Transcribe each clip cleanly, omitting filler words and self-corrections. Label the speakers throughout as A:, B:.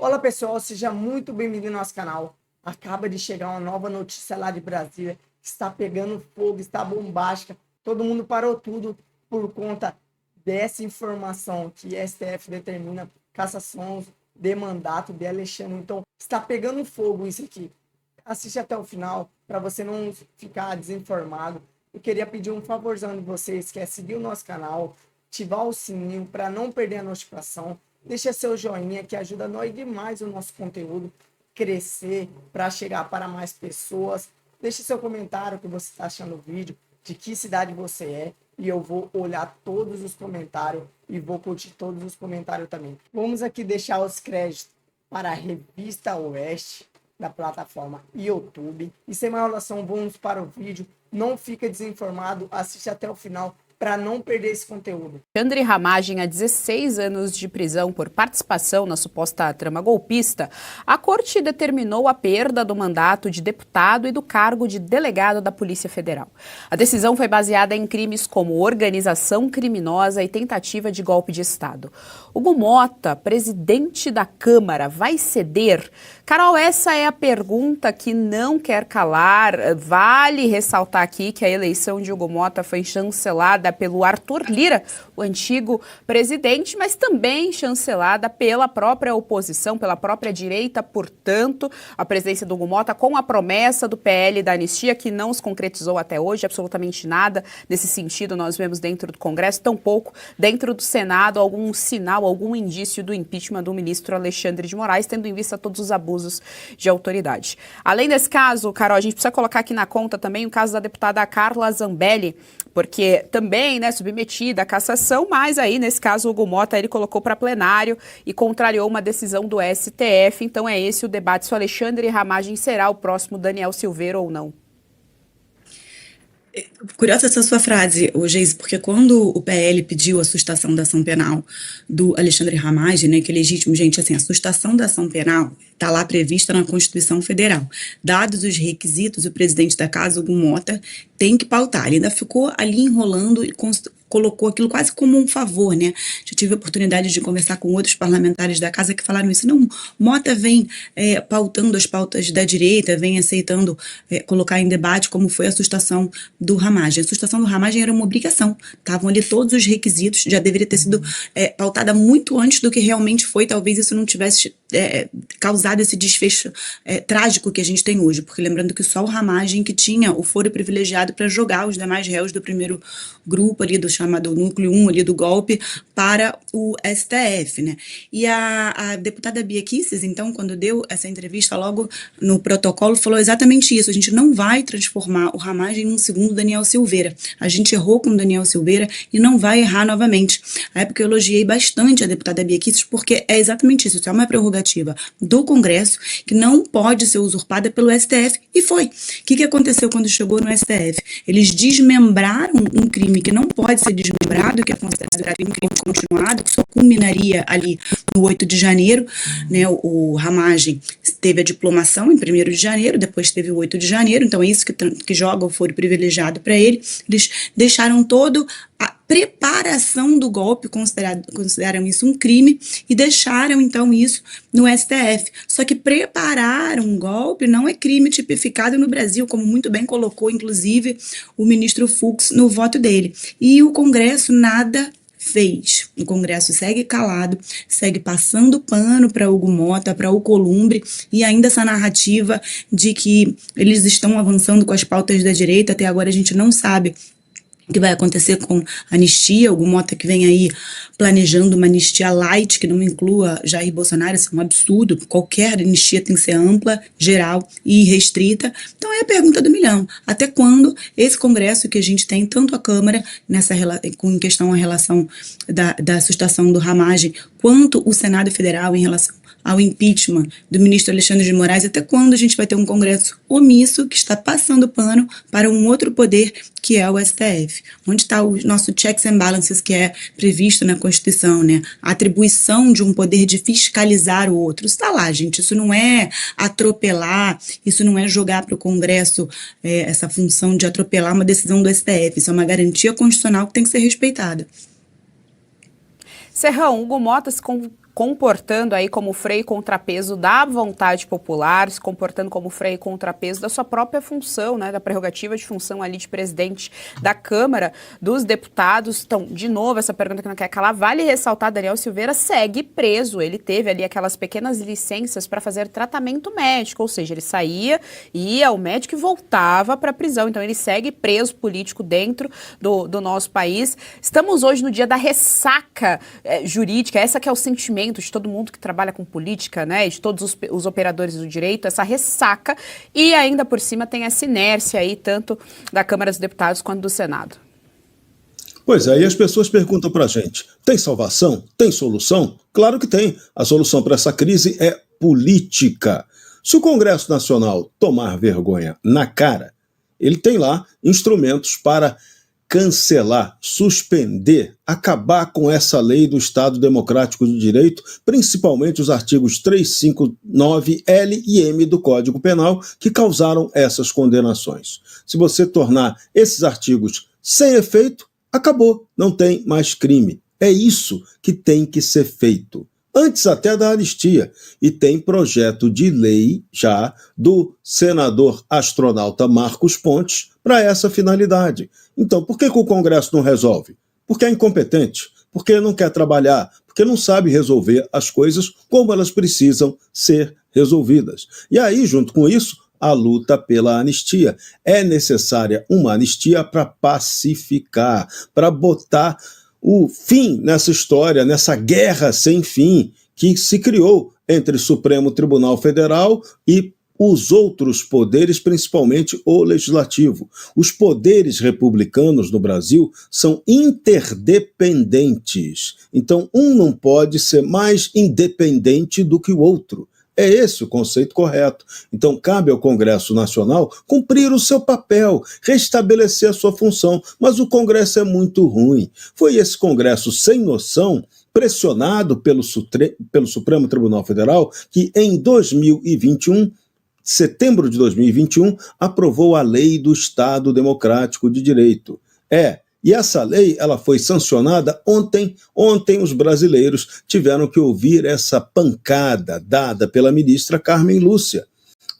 A: Olá pessoal, seja muito bem-vindo ao nosso canal. Acaba de chegar uma nova notícia lá de Brasília, que está pegando fogo, está bombástica. Todo mundo parou tudo por conta dessa informação que STF determina cassação de mandato de Alexandre. Então, está pegando fogo isso aqui. Assiste até o final para você não ficar desinformado. Eu queria pedir um favorzão de vocês, que é seguir o nosso canal, ativar o sininho para não perder a notificação. Deixa seu joinha que ajuda nós demais o nosso conteúdo crescer para chegar para mais pessoas. Deixe seu comentário o que você está achando do vídeo, de que cidade você é, e eu vou olhar todos os comentários e vou curtir todos os comentários também. Vamos aqui deixar os créditos para a Revista Oeste da plataforma YouTube. E sem mais enrolação, vamos para o vídeo. Não fica desinformado, assiste até o final para não perder esse conteúdo.
B: Alexandre Ramagem, a 16 anos de prisão por participação na suposta trama golpista, a corte determinou a perda do mandato de deputado e do cargo de delegado da Polícia Federal. A decisão foi baseada em crimes como organização criminosa e tentativa de golpe de Estado. Hugo Motta, presidente da Câmara, vai ceder? Carol, essa é a pergunta que não quer calar. Vale ressaltar aqui que a eleição de Hugo Motta foi chancelada pelo Arthur Lira, o antigo presidente, mas também chancelada pela própria oposição, pela própria direita. Portanto, a presidência do Hugo Motta, com a promessa do PL da anistia, que não se concretizou até hoje, absolutamente nada nesse sentido nós vemos dentro do Congresso, tampouco dentro do Senado algum sinal, algum indício do impeachment do ministro Alexandre de Moraes, tendo em vista todos os abusos de autoridade. Além desse caso, Carol, a gente precisa colocar aqui na conta também o caso da deputada Carla Zambelli, porque também, submetida à cassação, mas aí, nesse caso, o Hugo Motta, ele colocou para plenário e contrariou uma decisão do STF. Então é esse o debate, se o Alexandre Ramagem será o próximo Daniel Silveira ou não.
C: Curiosa essa sua frase, Geise, porque quando o PL pediu a sustação da ação penal do Alexandre Ramagem, que é legítimo, gente, assim, a sustação da ação penal está lá prevista na Constituição Federal. Dados os requisitos, o presidente da casa, Hugo Motta, tem que pautar. Ele ainda ficou ali enrolando e colocou aquilo quase como um favor, Já tive a oportunidade de conversar com outros parlamentares da casa que falaram isso. Não, Motta vem pautando as pautas da direita, vem aceitando colocar em debate como foi a sustação do Ramagem. A sustação do Ramagem era uma obrigação. Estavam ali todos os requisitos, já deveria ter sido pautada muito antes do que realmente foi. Talvez isso não tivesse causado esse desfecho trágico que a gente tem hoje, porque lembrando que só o Ramagem que tinha o foro privilegiado para jogar os demais réus do primeiro grupo ali, do chamado núcleo 1 ali do golpe, para o STF, E a deputada Bia Kicis, então, quando deu essa entrevista logo no protocolo, falou exatamente isso: a gente não vai transformar o Ramagem num segundo Daniel Silveira. A gente errou com o Daniel Silveira e não vai errar novamente. Na época eu elogiei bastante a deputada Bia Kicis, porque é exatamente isso, é uma prerrogativa do Congresso que não pode ser usurpada pelo STF, e foi. O que aconteceu quando chegou no STF? Eles desmembraram um crime que não pode ser desmembrado, que é considerado um crime continuado, que só culminaria ali no 8 de janeiro, o Ramagem teve a diplomação em 1º de janeiro, depois teve o 8 de janeiro, então é isso que joga o foro privilegiado para ele. Eles deixaram todo a preparação do golpe, consideraram isso um crime e deixaram então isso no STF. Só que preparar um golpe não é crime tipificado no Brasil, como muito bem colocou inclusive o ministro Fux no voto dele. E o Congresso nada fez. O Congresso segue calado, segue passando pano para Hugo Motta, para o Alcolumbre, e ainda essa narrativa de que eles estão avançando com as pautas da direita. Até agora a gente não sabe o que vai acontecer com a anistia. Hugo Motta que vem aí planejando uma anistia light, que não inclua Jair Bolsonaro. Isso é um absurdo. Qualquer anistia tem que ser ampla, geral e restrita. Então é a pergunta do milhão: até quando esse Congresso que a gente tem, tanto a Câmara, em questão a relação da sustação do Ramagem, quanto o Senado Federal em relação ao impeachment do ministro Alexandre de Moraes, até quando a gente vai ter um Congresso omisso que está passando pano para um outro poder, que é o STF? Onde está o nosso checks and balances que é previsto na Constituição, A atribuição de um poder de fiscalizar o outro. Isso está lá, gente. Isso não é atropelar, isso não é jogar para o Congresso essa função de atropelar uma decisão do STF. Isso é uma garantia constitucional que tem que ser respeitada.
B: Serrão, Hugo Motta se comportando aí como freio e contrapeso da vontade popular, se comportando como freio e contrapeso da sua própria função, né, da prerrogativa de função ali de presidente da Câmara dos Deputados. Então, de novo, essa pergunta que não quer calar, vale ressaltar, Daniel Silveira segue preso, ele teve ali aquelas pequenas licenças para fazer tratamento médico, ou seja, ele saía, ia ao médico e voltava para a prisão, então ele segue preso político dentro do nosso país. Estamos hoje no dia da ressaca jurídica, essa que é o sentimento de todo mundo que trabalha com política, né, de todos os operadores do direito, essa ressaca, e ainda por cima tem essa inércia aí, tanto da Câmara dos Deputados quanto do Senado.
D: Pois é, e as pessoas perguntam pra gente, tem salvação? Tem solução? Claro que tem. A solução para essa crise é política. Se o Congresso Nacional tomar vergonha na cara, ele tem lá instrumentos para cancelar, suspender, acabar com essa lei do Estado Democrático de Direito, principalmente os artigos 359 L e M do Código Penal, que causaram essas condenações. Se você tornar esses artigos sem efeito, acabou, não tem mais crime. É isso que tem que ser feito. Antes até da anistia. E tem projeto de lei já do senador astronauta Marcos Pontes para essa finalidade. Então, por que o Congresso não resolve? Porque é incompetente, porque não quer trabalhar, porque não sabe resolver as coisas como elas precisam ser resolvidas. E aí, junto com isso, a luta pela anistia. É necessária uma anistia para pacificar, para botar o fim nessa história, nessa guerra sem fim que se criou entre o Supremo Tribunal Federal e os outros poderes, principalmente o legislativo. Os poderes republicanos no Brasil são interdependentes. Então, um não pode ser mais independente do que o outro. É esse o conceito correto. Então, cabe ao Congresso Nacional cumprir o seu papel, restabelecer a sua função. Mas o Congresso é muito ruim. Foi esse Congresso sem noção, pressionado pelo Supremo Tribunal Federal, que em 2021, setembro de 2021, aprovou a Lei do Estado Democrático de Direito. E essa lei ela foi sancionada ontem. Ontem os brasileiros tiveram que ouvir essa pancada dada pela ministra Carmen Lúcia.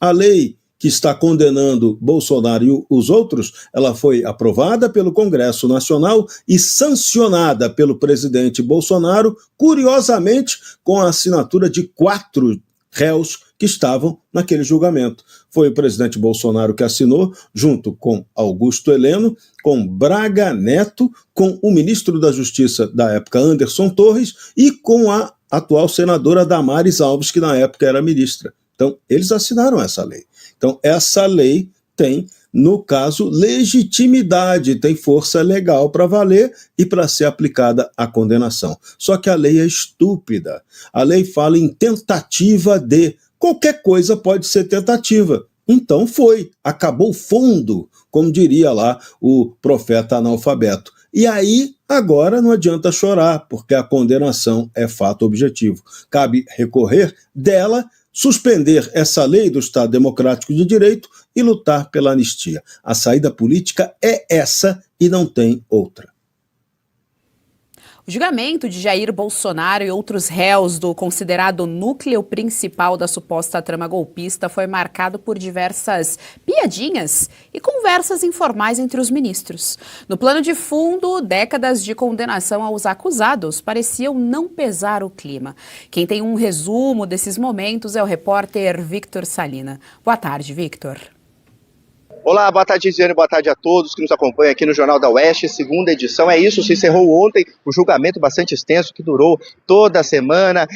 D: A lei que está condenando Bolsonaro e os outros, ela foi aprovada pelo Congresso Nacional e sancionada pelo presidente Bolsonaro, curiosamente, com a assinatura de 4 réus que estavam naquele julgamento. Foi o presidente Bolsonaro que assinou, junto com Augusto Heleno, com Braga Neto, com o ministro da Justiça da época, Anderson Torres, e com a atual senadora Damares Alves, que na época era ministra. Então, eles assinaram essa lei. Então, essa lei tem, no caso, legitimidade, tem força legal para valer e para ser aplicada a condenação. Só que a lei é estúpida. A lei fala em tentativa de. Qualquer coisa pode ser tentativa. Então acabou fundo, como diria lá o profeta analfabeto. E aí, agora não adianta chorar, porque a condenação é fato objetivo. Cabe recorrer dela, suspender essa lei do Estado Democrático de Direito e lutar pela anistia. A saída política é essa e não tem outra.
B: O julgamento de Jair Bolsonaro e outros réus do considerado núcleo principal da suposta trama golpista foi marcado por diversas piadinhas e conversas informais entre os ministros. No plano de fundo, décadas de condenação aos acusados pareciam não pesar o clima. Quem tem um resumo desses momentos é o repórter Victor Salina. Boa tarde, Victor.
E: Olá, boa tarde, Gisiane, boa tarde a todos que nos acompanham aqui no Jornal da Oeste, segunda edição. É isso, se encerrou ontem o julgamento bastante extenso que durou toda a semana,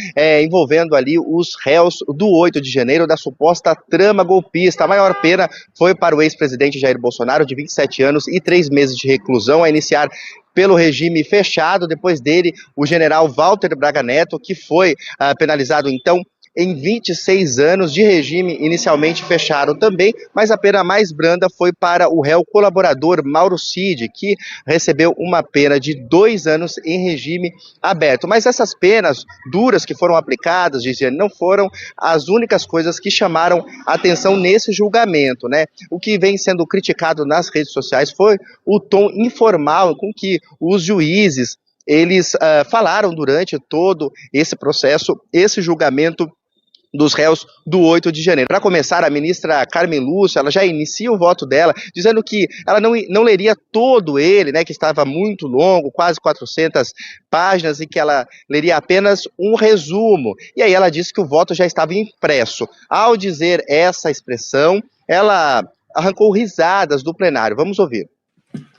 E: envolvendo ali os réus do 8 de janeiro da suposta trama golpista. A maior pena foi para o ex-presidente Jair Bolsonaro, de 27 anos e 3 meses de reclusão, a iniciar pelo regime fechado. Depois dele, o general Walter Braga Neto, que foi penalizado então em 26 anos de regime, inicialmente fechado também, mas a pena mais branda foi para o réu colaborador Mauro Cid, que recebeu uma pena de 2 anos em regime aberto. Mas essas penas duras que foram aplicadas, Gisiane, não foram as únicas coisas que chamaram atenção nesse julgamento, né? O que vem sendo criticado nas redes sociais foi o tom informal com que os juízes eles falaram durante todo esse processo, esse julgamento dos réus do 8 de janeiro. Para começar, a ministra Carmen Lúcia, ela já inicia o voto dela, dizendo que ela não leria todo ele, né, que estava muito longo, quase 400 páginas, e que ela leria apenas um resumo. E aí ela disse que o voto já estava impresso. Ao dizer essa expressão, ela arrancou risadas do plenário. Vamos ouvir.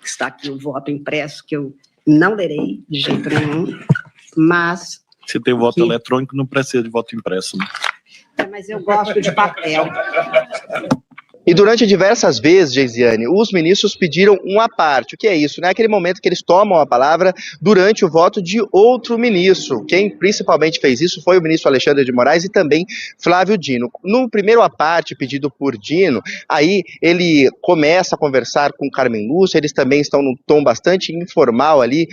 F: Está aqui o voto impresso, que eu não lerei de jeito nenhum, mas...
G: Se tem voto eletrônico, não precisa de voto impresso, né?
F: Mas eu gosto de papel.
E: E durante diversas vezes, Geisiane, os ministros pediram uma parte. O que é isso? É aquele momento que eles tomam a palavra durante o voto de outro ministro. Quem principalmente fez isso foi o ministro Alexandre de Moraes e também Flávio Dino. No primeiro parte pedido por Dino, aí ele começa a conversar com Carmen Lúcia, eles também estão num tom bastante informal ali,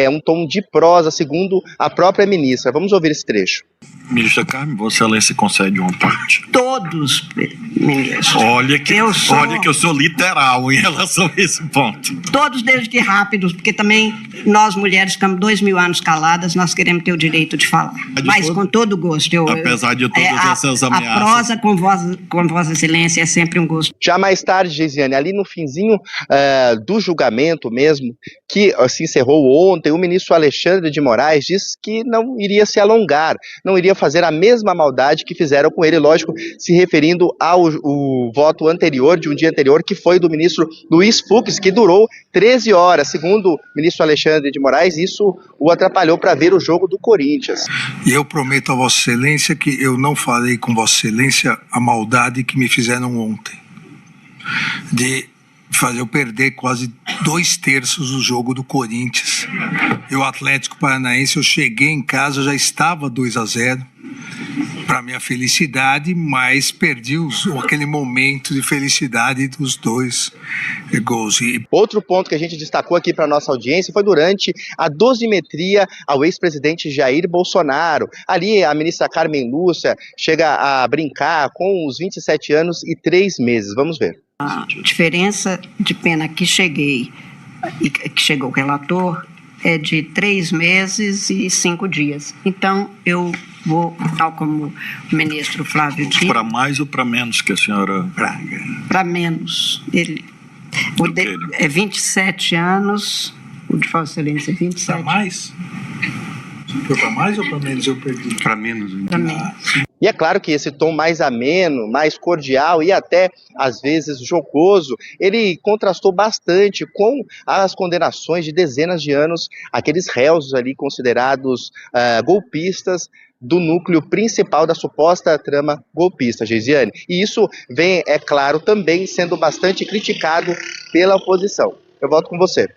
E: um tom de prosa, segundo a própria ministra. Vamos ouvir esse trecho.
G: Ministra Carmen, Vossa Excelência concede uma parte?
F: Todos, ministro.
G: Olha que eu sou literal em relação a esse ponto.
F: Todos desde que rápidos, porque também nós mulheres ficamos 2000 anos caladas, nós queremos ter o direito de falar. Mas com todo gosto.
G: Apesar de todas essas ameaças.
F: A prosa com Vossa Excelência é sempre um gosto.
E: Já mais tarde, Geisiane, ali no finzinho do julgamento mesmo, que se encerrou ontem, o ministro Alexandre de Moraes disse que não iria se alongar, não iria fazer a mesma maldade que fizeram com ele, lógico, se referindo ao voto anterior, de um dia anterior, que foi do ministro Luiz Fux, que durou 13 horas. Segundo o ministro Alexandre de Moraes, isso o atrapalhou para ver o jogo do Corinthians.
H: E eu prometo a Vossa Excelência que eu não farei com Vossa Excelência a maldade que me fizeram ontem, de fazer eu perder quase 2/3 do jogo do Corinthians. E o Atlético Paranaense, eu cheguei em casa, já estava 2-0, para minha felicidade, mas perdi aquele momento de felicidade dos dois gols.
E: Outro ponto que a gente destacou aqui para nossa audiência foi durante a dosimetria ao ex-presidente Jair Bolsonaro. Ali a ministra Carmen Lúcia chega a brincar com os 27 anos e 3 meses. Vamos ver.
F: A diferença de pena que cheguei e que chegou o relator é de 3 meses e 5 dias. Então, eu vou, tal como o ministro Flávio disse...
G: Para mais ou para menos que a senhora...
F: Para menos. É 27 anos, o de Vossa Excelência é 27.
H: Para mais? Foi para mais ou para menos? Eu perdi.
G: Para menos.
F: Para menos.
E: E é claro que esse tom mais ameno, mais cordial e até, às vezes, jocoso, ele contrastou bastante com as condenações de dezenas de anos, aqueles réus ali considerados golpistas do núcleo principal da suposta trama golpista, Geisiane. E isso vem, é claro, também sendo bastante criticado pela oposição. Eu volto com você.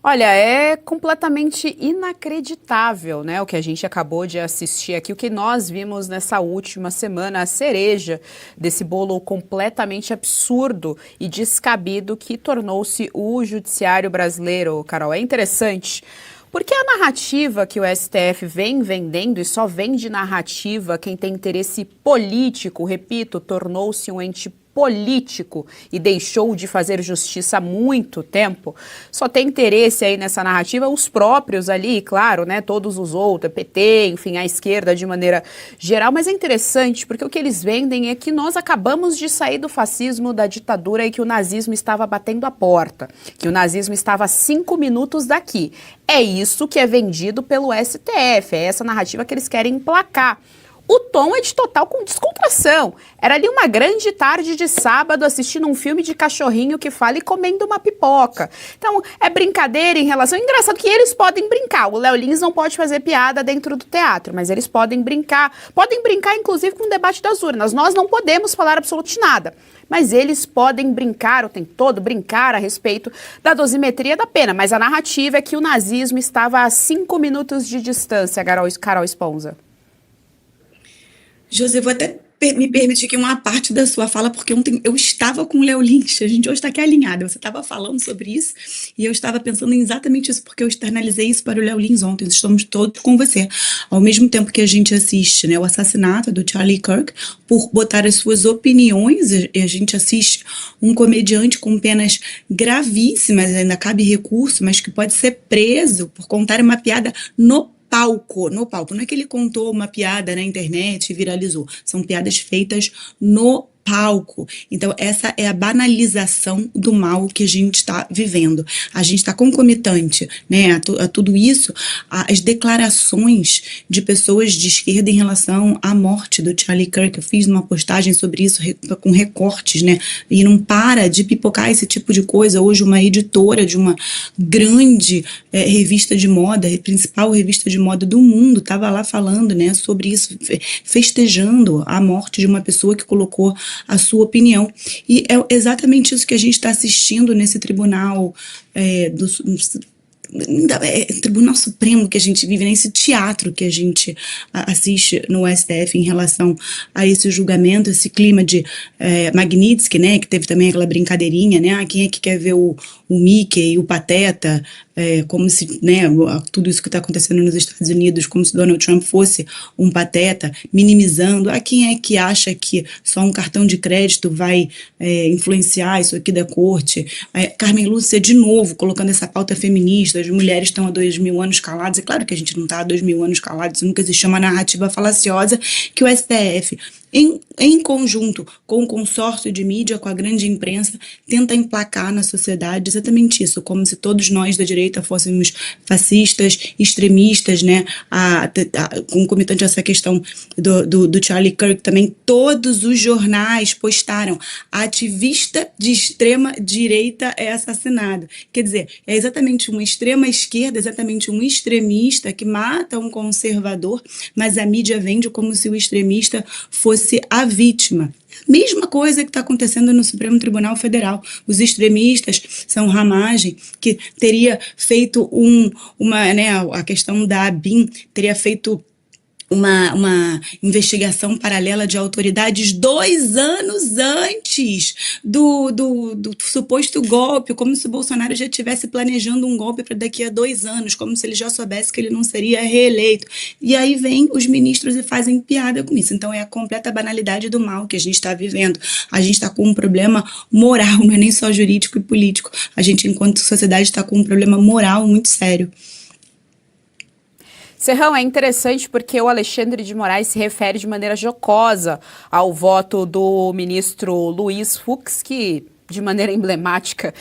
B: Olha, é completamente inacreditável, né, o que a gente acabou de assistir aqui, o que nós vimos nessa última semana, a cereja desse bolo completamente absurdo e descabido que tornou-se o judiciário brasileiro, Carol. É interessante, porque a narrativa que o STF vem vendendo, e só vende narrativa quem tem interesse político, repito, tornou-se um ente político e deixou de fazer justiça há muito tempo, só tem interesse aí nessa narrativa os próprios ali, claro, né, todos os outros, PT, enfim, a esquerda de maneira geral, mas é interessante porque o que eles vendem é que nós acabamos de sair do fascismo, da ditadura e que o nazismo estava batendo a porta, que o nazismo estava a 5 minutos daqui. É isso que é vendido pelo STF, é essa narrativa que eles querem emplacar. O tom é de total descontração. Era ali uma grande tarde de sábado assistindo um filme de cachorrinho que fala e comendo uma pipoca. Então, é brincadeira em relação... Engraçado que eles podem brincar. O Léo Lins não pode fazer piada dentro do teatro, mas eles podem brincar. Podem brincar, inclusive, com o debate das urnas. Nós não podemos falar absolutamente nada. Mas eles podem brincar, o tempo todo, brincar a respeito da dosimetria da pena. Mas a narrativa é que o nazismo estava a 5 minutos de distância, Carol Esponza.
C: José, vou até me permitir aqui uma parte da sua fala, porque ontem eu estava com o Léo Lins, a gente hoje está aqui alinhada, você estava falando sobre isso, e eu estava pensando em exatamente isso, porque eu externalizei isso para o Léo Lins ontem, estamos todos com você. Ao mesmo tempo que a gente assiste, né, o assassinato do Charlie Kirk, por botar as suas opiniões, e a gente assiste um comediante com penas gravíssimas, ainda cabe recurso, mas que pode ser preso por contar uma piada no palco. Não é que ele contou uma piada na internet e viralizou. São piadas feitas no palco. Então, essa é a banalização do mal que a gente está vivendo. A gente está concomitante, né, a tudo isso, as declarações de pessoas de esquerda em relação à morte do Charlie Kirk. Eu fiz uma postagem sobre isso com recortes, né, e não para de pipocar esse tipo de coisa. Hoje, uma editora de uma grande revista de moda, principal revista de moda do mundo, estava lá falando, né, sobre isso, festejando a morte de uma pessoa que colocou a sua opinião. E é exatamente isso que a gente está assistindo nesse tribunal, Tribunal Supremo que a gente vive, nesse teatro que a gente assiste no STF em relação a esse julgamento, esse clima de Magnitsky, né, que teve também aquela brincadeirinha, né, quem é que quer ver o Mickey e o Pateta, como se, né, tudo isso que está acontecendo nos Estados Unidos, como se Donald Trump fosse um pateta, minimizando, quem é que acha que só um cartão de crédito vai influenciar isso aqui da corte, Carmen Lúcia de novo colocando essa pauta feminista, as mulheres estão há 2000 anos caladas. É claro que a gente não está há 2000 anos calados, nunca existiu uma narrativa falaciosa que o STF, em conjunto com o consórcio de mídia, com a grande imprensa, tenta emplacar na sociedade exatamente isso, como se todos nós da direita fôssemos fascistas, extremistas, né, concomitante a essa questão do Charlie Kirk também, todos os jornais postaram: ativista de extrema direita é assassinado. Quer dizer, é exatamente uma extrema esquerda, exatamente um extremista que mata um conservador, mas a mídia vende como se o extremista fosse a vítima. Mesma coisa que está acontecendo no Supremo Tribunal Federal. Os extremistas são Ramagem, que teria feito a questão da ABIN, teria feito uma investigação paralela de autoridades 2 anos antes do suposto golpe, como se o Bolsonaro já estivesse planejando um golpe para daqui a 2 anos, como se ele já soubesse que ele não seria reeleito. E aí vem os ministros e fazem piada com isso. Então é a completa banalidade do mal que a gente está vivendo. A gente está com um problema moral, não é nem só jurídico e político. A gente, enquanto sociedade, está com um problema moral muito sério.
B: Serrão, é interessante porque o Alexandre de Moraes se refere de maneira jocosa ao voto do ministro Luiz Fux, que de maneira emblemática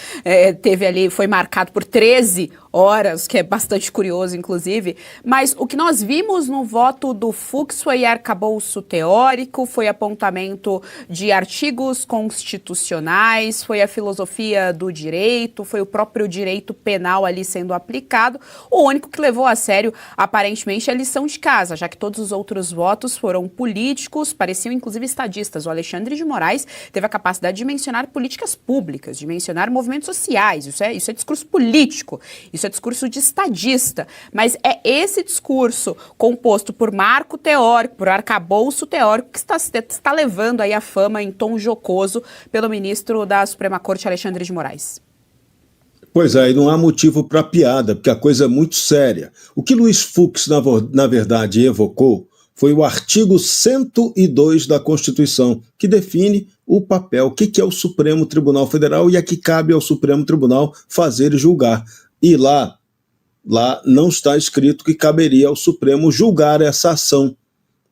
B: teve ali, foi marcado por 13 horas, que é bastante curioso, inclusive, mas o que nós vimos no voto do Fux foi arcabouço teórico, foi apontamento de artigos constitucionais, foi a filosofia do direito, foi o próprio direito penal ali sendo aplicado. O único que levou a sério, aparentemente, é a lição de casa, já que todos os outros votos foram políticos, pareciam inclusive estadistas. O Alexandre de Moraes teve a capacidade de mencionar políticas públicas, de mencionar movimentos sociais, isso é discurso político, isso é discurso de estadista, mas é esse discurso composto por marco teórico, por arcabouço teórico, que está levando aí a fama em tom jocoso pelo ministro da Suprema Corte, Alexandre de Moraes.
D: Pois é, e não há motivo para piada, porque a coisa é muito séria. O que Luiz Fux, na verdade, evocou foi o artigo 102 da Constituição, que define o papel, o que é o Supremo Tribunal Federal e a que cabe ao Supremo Tribunal fazer e julgar. E lá não está escrito que caberia ao Supremo julgar essa ação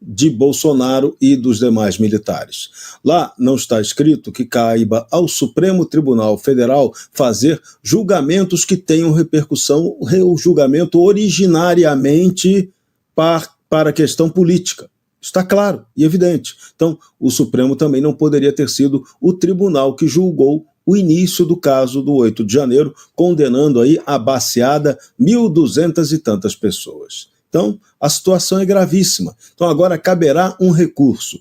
D: de Bolsonaro e dos demais militares. Lá não está escrito que caiba ao Supremo Tribunal Federal fazer julgamentos que tenham repercussão, o julgamento originariamente para a questão política. Está claro e evidente. Então, o Supremo também não poderia ter sido o tribunal que julgou o início do caso do 8 de janeiro, condenando aí a baseada 1.200 e tantas pessoas. Então, a situação é gravíssima. Então, agora caberá um recurso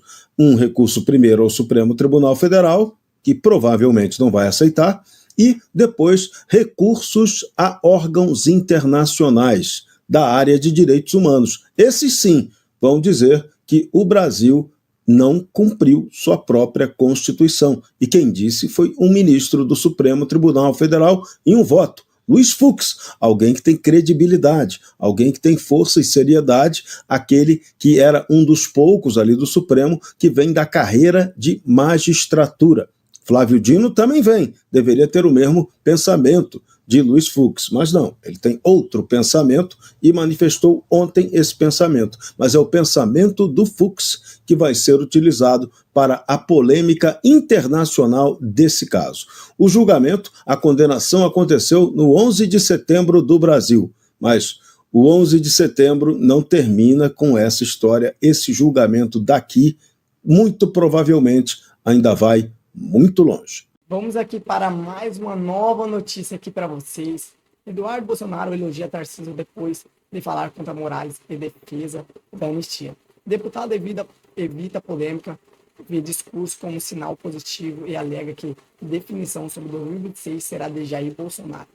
D: primeiro ao Supremo Tribunal Federal, que provavelmente não vai aceitar, e depois recursos a órgãos internacionais da área de direitos humanos. Esses sim vão dizer que o Brasil não cumpriu sua própria Constituição. E quem disse foi um ministro do Supremo Tribunal Federal em um voto, Luiz Fux, alguém que tem credibilidade, alguém que tem força e seriedade, aquele que era um dos poucos ali do Supremo que vem da carreira de magistratura. Flávio Dino também vem, deveria ter o mesmo pensamento de Luiz Fux, mas não, ele tem outro pensamento e manifestou ontem esse pensamento, mas é o pensamento do Fux que vai ser utilizado para a polêmica internacional desse caso. O julgamento, a condenação aconteceu no 11 de setembro do Brasil, mas o 11 de setembro não termina com essa história, esse julgamento daqui, muito provavelmente, ainda vai muito longe.
A: Vamos aqui para mais uma nova notícia aqui para vocês. Eduardo Bolsonaro elogia Tarcísio depois de falar contra Morales e defesa da anistia. Deputado evita polêmica, vê discurso como sinal positivo e alega que definição sobre 2026 será de Jair Bolsonaro.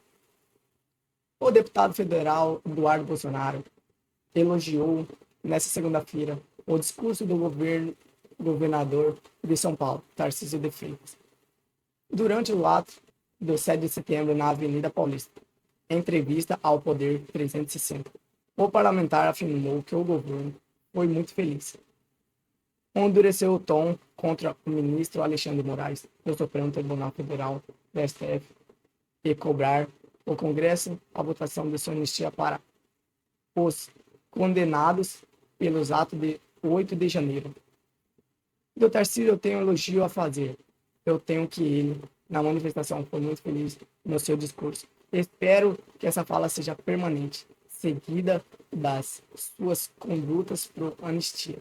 A: O deputado federal Eduardo Bolsonaro elogiou nesta segunda-feira o discurso do governador de São Paulo, Tarcísio de Freitas, durante o ato do 7 de setembro na Avenida Paulista. Em entrevista ao Poder 360, o parlamentar afirmou que o governo foi muito feliz. Endureceu o tom contra o ministro Alexandre de Moraes do Supremo Tribunal Federal, do STF, e cobrar o Congresso a votação de sua anistia para os condenados pelos atos de 8 de janeiro. Do Tarcísio eu tenho um elogio a fazer. Eu tenho que ele, na manifestação, foi muito feliz no seu discurso. Espero que essa fala seja permanente, seguida das suas condutas por anistia.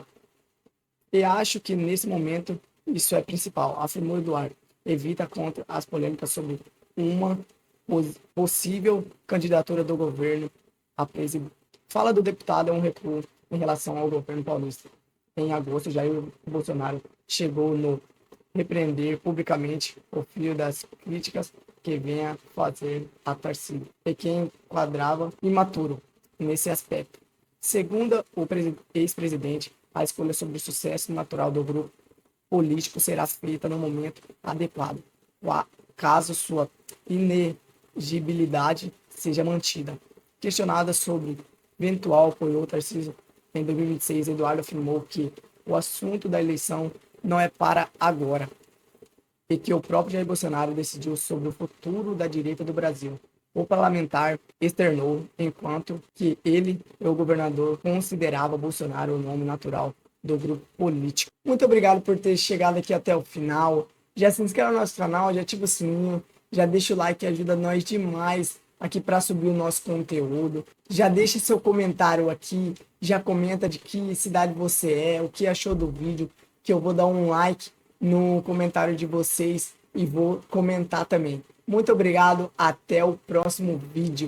A: E acho que nesse momento isso é principal, afirmou Eduardo. Evita contra as polêmicas sobre uma possível candidatura do governo a presidente. Fala do deputado é um recuo em relação ao governo paulista. Em agosto, Jair Bolsonaro chegou no repreender publicamente o fio das críticas que venha fazer a Tarcísio, e quem enquadrava imaturo nesse aspecto. Segundo o ex-presidente, a escolha sobre o sucesso natural do grupo político será feita no momento adequado, caso sua inegibilidade seja mantida. Questionada sobre eventual apoio ao Tarcísio em 2026, Eduardo afirmou que o assunto da eleição não é para agora e que o próprio Jair Bolsonaro decidiu sobre o futuro da direita do Brasil. O parlamentar externou, enquanto que ele e o governador consideravam Bolsonaro o nome natural do grupo político. Muito obrigado por ter chegado aqui até o final. Já se inscreve no nosso canal, já ativa o sininho, já deixa o like que ajuda nós demais aqui para subir o nosso conteúdo. Já deixa seu comentário aqui, já comenta de que cidade você é, o que achou do vídeo, que eu vou dar um like no comentário de vocês e vou comentar também. Muito obrigado, até o próximo vídeo.